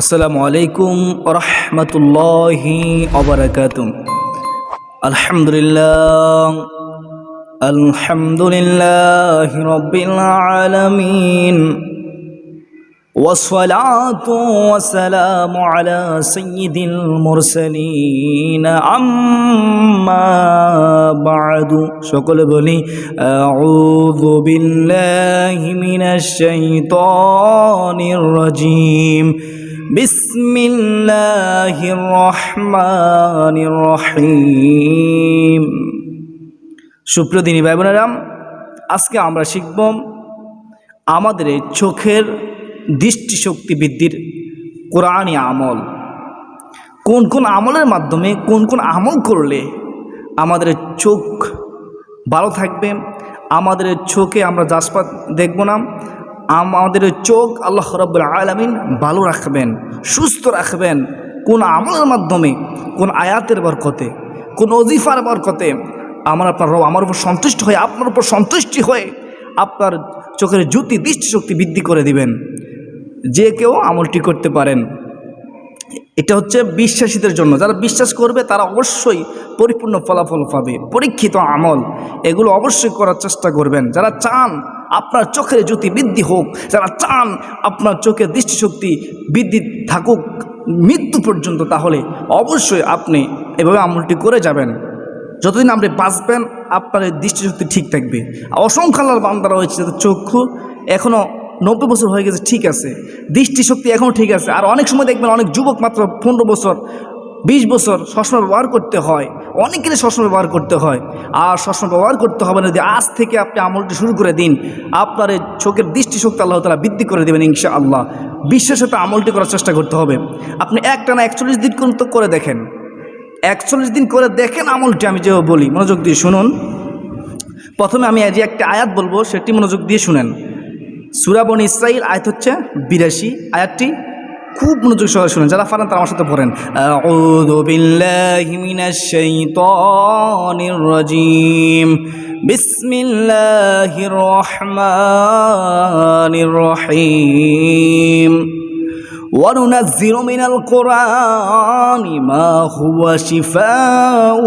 আসসালামু আলাইকুম ওয়া রাহমাতুল্লাহি ওয়া বারাকাতুহু। আলহামদুলিল্লাহি রাব্বিল আলামিন والصلاة والسلام على سيد المرسلين أما بعد সকলে বলি আউযু বিল্লাহি মিনাশ শাইতানির রাজীম বিসমিল্লাহির রহমানির রহিম। সুপ্রিয় দিনী ভাই বোনেরা, আজকে আমরা শিখব আমাদের চোখের দৃষ্টিশক্তি বৃদ্ধির কোরআনী আমল। কোন কোন আমলের মাধ্যমে কোন কোন আমল করলে আমাদের চোখ ভালো থাকবে, আমাদের চোখে আমরা জাসপাত দেখব না, আমাদের চোখ আল্লাহ রাব্বুল আলামিন ভালো রাখবেন, সুস্থ রাখবেন। কোন আমলের মাধ্যমে, কোন আয়াতের বরকতে, কোন ওজিফার বরকতে আমার উপর সন্তুষ্ট হয়ে, আপনার উপর সন্তুষ্টি হয়ে আপনার চোখের জ্যোতি দৃষ্টিশক্তি বৃদ্ধি করে দিবেন। যে কেউ আমলটি করতে পারেন। এটা হচ্ছে বিশ্বাসীদের জন্য। যারা বিশ্বাস করবে তারা অবশ্যই পরিপূর্ণ ফলাফল পাবে। পরীক্ষিত আমল এগুলো অবশ্যই করার চেষ্টা করবেন। যারা চান আপনার চোখের জ্যোতি বৃদ্ধি হোক, যারা চান আপনার চোখের দৃষ্টিশক্তি বৃদ্ধি থাকুক মৃত্যু পর্যন্ত, তাহলে অবশ্যই আপনি এভাবে আমলটি করে যাবেন। যতদিন আপনি বাঁচবেন আপনার দৃষ্টিশক্তি ঠিক থাকবে। অসংখ্য আল্লাহর বান্দারা রয়েছে যাদের চক্ষু এখনও 90 বছর হয়ে গেছে, ঠিক আছে, দৃষ্টিশক্তি এখনও ঠিক আছে। আর অনেক সময় দেখবেন অনেক যুবক মাত্র 15 বছর 20 বছর চশমা ব্যবহার করতে হয়, অনেকেরই চশমা ব্যবহার করতে হয়। আর চশমা ব্যবহার করতে হবে না, যদি আজ থেকে আপনি আমলটি শুরু করে দিন, আপনার এই চোখের দৃষ্টিশক্তি আল্লাহ তাআলা বৃদ্ধি করে দেবেন ইনশাআল্লাহ। বিশ্বাসের সাথে আমলটি করার চেষ্টা করতে হবে। আপনি একটানা 41 দিন করে দেখেন, 41 দিন করে দেখেন আমলটি। আমি যে বলি মনোযোগ দিয়ে শুনুন। প্রথমে আমি যে একটা আয়াত বলবো সেটি মনোযোগ দিয়ে শুনেন। সূরা বনী ইসরাঈল আয়াত হচ্ছে 82। আয়াতটি খুব মনোযোগ সহকারে শুনেন, যারা পারেন তারা আমার সাথে পড়েন। আউযু বিল্লাহি মিনাশ শাইতানির রাজীম বিসমিল্লাহির রহমানির রহিম। وَنُنَزِّلُ مِنَ الْقُرْآنِ مَا هُوَ شِفَاءٌ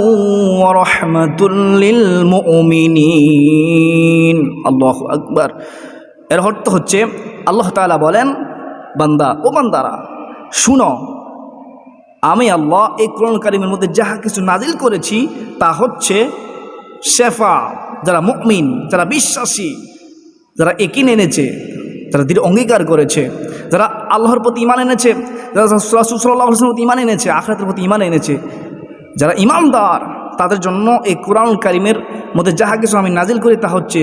وَرَحْمَةٌ لِّلْمُؤْمِنِينَ। আল্লাহু আকবার। এর অর্থ হচ্ছে আল্লাহ তাআলা বলেন, বান্দা ও বান্দারা শুনো, আমি আল্লাহ এই কোরআন কারীমের মধ্যে যাহা কিছু নাজিল করেছি তা হচ্ছে শেফা, যারা মুমিন, যারা বিশ্বাসী, যারা ইয়াকিন এনেছে, যারা দৃঢ় অঙ্গীকার করেছে, যারা আল্লাহর প্রতি ঈমান এনেছে, যারা রাসূল সাল্লাল্লাহু আলাইহি ওয়াসাল্লামের প্রতি ঈমান এনেছে, আখিরাতের প্রতি ঈমান এনেছে, যারা ঈমানদার, তাদের জন্য এই কোরআন কারীমের মধ্যে যাহা কিছু আমি নাজিল করি তা হচ্ছে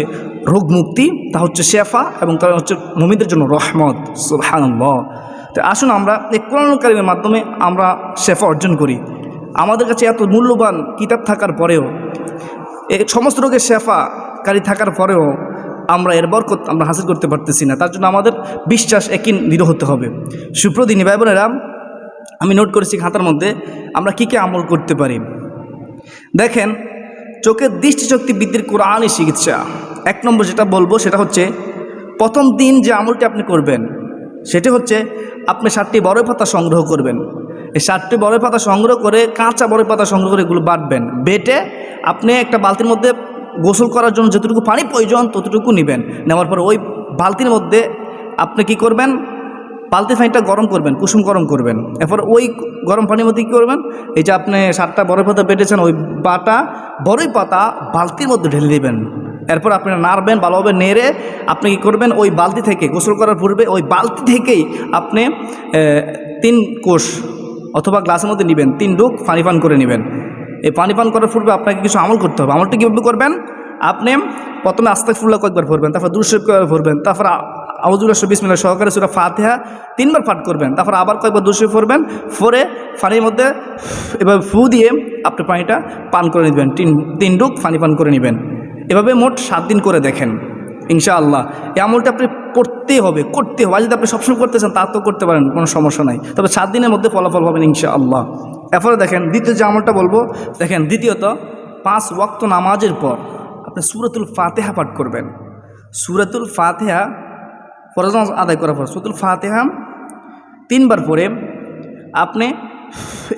রোগ মুক্তি, তা হচ্ছে শেফা, এবং তা হচ্ছে মুমিনদের জন্য রহমত। সুবহানাল্লাহ। তো আসুন আমরা এই কোরআন কারীমের মাধ্যমে আমরা শেফা অর্জন করি। আমাদের কাছে এত মূল্যবান কিতাব থাকার পরেও, এই সমস্ত রোগের শেফাকারী থাকার পরেও আমরা এর বরকত আমরা হাসিল করতে পারতেছি না। তার জন্য আমাদের বিশ্বাস ইয়াকিন দৃঢ় হতে হবে। সুপ্রিয় দিনী ভাই বোনেরা, আমি নোট করেছি খাতার মধ্যে আমরা কী কী আমল করতে পারি। দেখেন, চোখের দৃষ্টিশক্তি বৃদ্ধির কোরআনী চিকিৎসা 1 নম্বর যেটা বলবো সেটা হচ্ছে, প্রথম দিন যে আমলটি আপনি করবেন সেটি হচ্ছে আপনি 7টি বড়ই পাতা সংগ্রহ করবেন। এই 7টি বড়ই পাতা সংগ্রহ করে, কাঁচা বড়ই পাতা সংগ্রহ করে এগুলো বাটবেন। বেটে আপনি একটা বালতির মধ্যে গোসল করার জন্য যতটুকু পানি প্রয়োজন ততটুকু নেবেন। নেওয়ার পর ওই বালতির মধ্যে আপনি কি করবেন, বালতির পানিটা গরম করবেন, কুসুম গরম করবেন। এরপর ওই গরম পানির মধ্যে কী করবেন, এই যে আপনি 7টা বড়ই পাতা বেটেছেন ওই বাটা বড়ই পাতা বালতির মধ্যে ঢেলে দেবেন। এরপর আপনি নাড়বেন, ভালোভাবে নেড়ে আপনি কী করবেন, ওই বালতি থেকে গোসল করার পূর্বে ওই বালতি থেকেই আপনি 3 কোষ অথবা গ্লাসের মধ্যে নেবেন, 3 ডুক পানি পান করে নেবেন। এই পানি পান করার পূর্বে আপনাকে কিছু আমল করতে হবে। আমলটি কীভাবে করবেন, আপনি প্রথমে আস্তাগফিরুল্লাহ কয়েকবার পড়বেন, তারপর দুরূদ শরীফ কয়েকবার পড়বেন, তারপর আউযু বিল্লাহি বিসমিল্লাহ সহকারে সূরা ফাতিহা 3 বার পাঠ করবেন, তারপর আবার কয়েকবার দুরূদ শরীফ পড়বেন, পরে পানির মধ্যে এভাবে ফু দিয়ে আপনি পানিটা পান করে নেবেন, 3 ডুক পানি পান করে নেবেন। এভাবে মোট 7 দিন করে দেখেন ইনশাআল্লাহ। এই আমলটা আপনি করতেই হবে। আর যদি আপনি সবসময় করতেছেন তা তো করতে পারেন, কোনো সমস্যা নাই, তবে 7 দিনের মধ্যে ফলাফল পাবেন ইনশাআল্লাহ। এরপরে দেখেন দ্বিতীয় যে আমলটা বলবো, দেখেন দ্বিতীয়ত 5 ওয়াক্ত নামাজের পর আপনি সূরাতুল ফাতিহা পাঠ করবেন। সূরাতুল ফাতিহা ফরজ নামাজ আদায় করার পর সূরাতুল ফাতিহা 3 বার পরে আপনি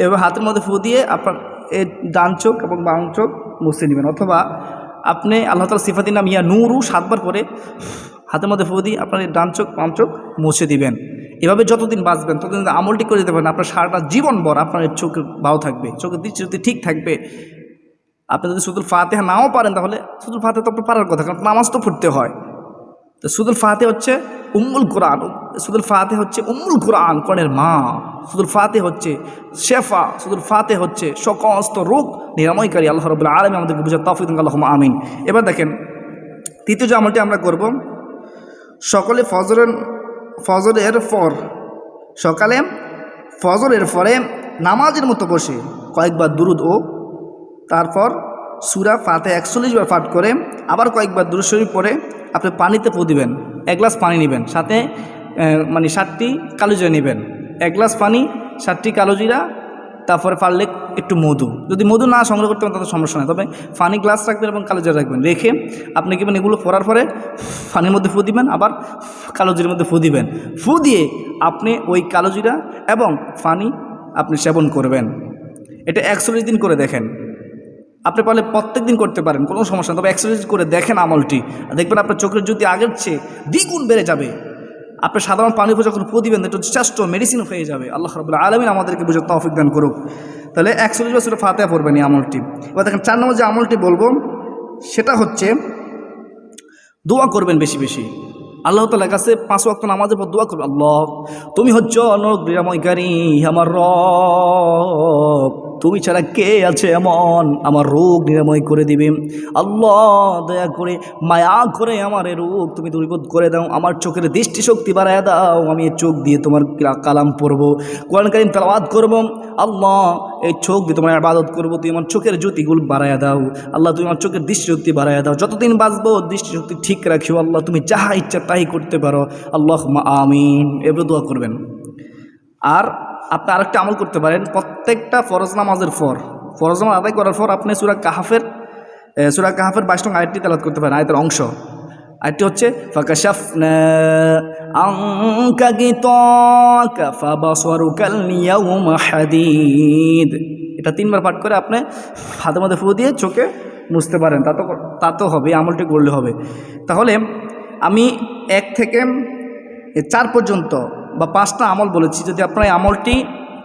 এবার হাতের মধ্যে ফু দিয়ে আপনার এই ডান চোখ এবং বাম চোখ মুছে নেবেন, অথবা আপনি আল্লাহ তাআলার সিফাতির নাম ইয়া নূরু 7 বার পরে হাতের মধ্যে ফু দিয়ে আপনার এই ডান চোখ বাম চোখ মুছে দিবেন। এভাবে যতদিন বাঁচবেন ততদিন আমলটি করে দিতে পারেন, আপনার সারাটা জীবনভর আপনার চোখ ভালো থাকবে, চোখের দৃষ্টি ঠিক থাকবে। আপনি যদি সূরাতুল ফাতিহা নাও পারেন তাহলে সূরাতুল ফাতিহা তো আপনার পারার কথা, কারণ নামাজ তো পড়তে হয়। তো সূরাতুল ফাতিহা হচ্ছে উম্মুল কোরআন, সূরাতুল ফাতিহা হচ্ছে উম্মুল কোরআন, কোরআনের মা। সূরাতুল ফাতিহা হচ্ছে শেফা, সূরাতুল ফাতিহা হচ্ছে সমস্ত রোগ নিরাময়কারী। আল্লাহ রাব্বুল আলামিন আমাদেরকে বুঝার তৌফিক দিন, আল্লাহুম্মা আমিন। এবার দেখেন তৃতীয় যে আমলটি আমরা করব, সকালে ফজরের পর, সকালে ফজরের পরে নামাজের মতো বসে কয়েকবার দুরুদ ও তারপর সূরা ফাতিহা 41 বার পাঠ করে আবার কয়েকবার দুরূদ শরীফ পড়ে আপনি পানিতে পো দিবেন। 1 গ্লাস পানি নেবেন, সাথে 7টি কালোজিরা নেবেন। 1 গ্লাস পানি, 7টি কালোজিরা, তারপরে পারলে একটু মধু। যদি মধু না সংগ্রহ করতে পারেন তাদের সমস্যা নেই, তবে পানি গ্লাস রাখবেন এবং কালোজিরা রাখবেন। রেখে আপনি কি এগুলো পড়ার পরে পানির মধ্যে ফু দিবেন, আবার কালোজিরার মধ্যে ফু দিবেন। ফু দিয়ে আপনি ওই কালোজিরা এবং পানি আপনি সেবন করবেন। এটা 41 দিন করে দেখেন। আপনি পারলে প্রত্যেক দিন করতে পারেন, কোনো সমস্যা না, তবে 41 করে দেখেন আমলটি, দেখবেন আপনার চোখের জ্যোতি আগের চেয়ে দ্বিগুণ বেড়ে যাবে। আপনি সাধারণ পানি উপর যখন ফু দিবেন এটা শ্রেষ্ঠ মেডিসিন হয়ে যাবে। আল্লাহ রাব্বুল আলামিন আমাদেরকে বুঝে তৌফিক দান করুক। তাহলে 41 বার সূরা ফাতিহা পড়বেন এই আমলটি। এবার দেখেন 4 নম্বর যে আমলটি বলবো সেটা হচ্ছে দোয়া করবেন বেশি বেশি। আল্লাহ তাআলার কাছে 5 ওয়াক্ত নামাজের পর দোয়া করবেন, আল্লাহ তুমি হচ্ছ নিরাময়কারী, আমার রব, তুমি ছাড়া কে আছে এমন আমার রোগ নিরাময় করে দিবে। আল্লাহ দয়া করে মায়া করে আমার এই রোগ তুমি দূরীভূত করে দাও, আমার চোখের দৃষ্টিশক্তি বাড়ায় দাও, আমি এই চোখ দিয়ে তোমার কালাম পড়বো, কোরআন কারীম তেলাওয়াত করবো। আল্লাহ এই চোখ দিয়ে তোমার ইবাদত করবো, তুমি আমার চোখের জ্যোতিগুলো বাড়ায় দাও। আল্লাহ তুমি আমার চোখের দৃষ্টিশক্তি বাড়ায় দাও, যতদিন বাঁচবো দৃষ্টিশক্তি ঠিক রাখিও। আল্লাহ তুমি যাহা ইচ্ছা তাই করতে পারো, আল্লাহুম্মা আমিন। এভাবে দোয়া করবেন। আর আপনি আরেকটা আমল করতে পারেন, প্রত্যেকটা ফরজ নামাজের পর, ফরজ নামাজ আদায় করার পর আপনি সূরা কাহাফের 22 নং আয়াতটি তেলাওয়াত করতে পারেন। আয়াতের অংশ, আয়াতটি হচ্ছে ফাকাশাফনা আনকা গিতাকা ফাবাসারুকাল ইয়াউমা হাদীদ। এটা 3 বার পাঠ করে আপনি হাতের মধ্যে ফু দিয়ে চোখে মুছতে পারেন, তা তো হবে, আমলটি করলে হবে। তাহলে আমি 1 থেকে 4 পর্যন্ত বা 5টা আমল বলেছি, যদি আপনার এই আমলটি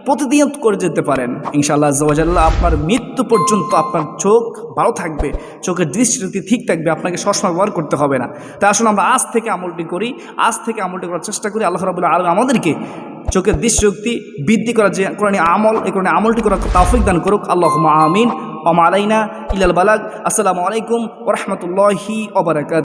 প্রতিদিন করে যেতে পারেন ইনশাআল্লাহ আজ্জা ওয়া জাল্লা আপনার মৃত্যু পর্যন্ত আপনার চোখ ভালো থাকবে, চোখের দৃষ্টিশক্তি ঠিক থাকবে, আপনাকে সবসময় ব্যবহার করতে হবে না। তাই আসলে আমরা আজ থেকে আমলটি করি, আজ থেকে আমলটি করার চেষ্টা করি। আল্লাহ রাব্বুল আলামিন আমাদেরকে চোখের দৃষ্টিশক্তি বৃদ্ধি করার যে কোরআনী আমল, এই কোরআনী আমলটি করার তৌফিক দান করুক। আল্লাহুম্মা আমিন। ওয়া মা আলাইনা ইল্লাল বালাগ। আসসালামু আলাইকুম ওয়া রাহমাতুল্লাহি ওয়া বারাকাতুহু।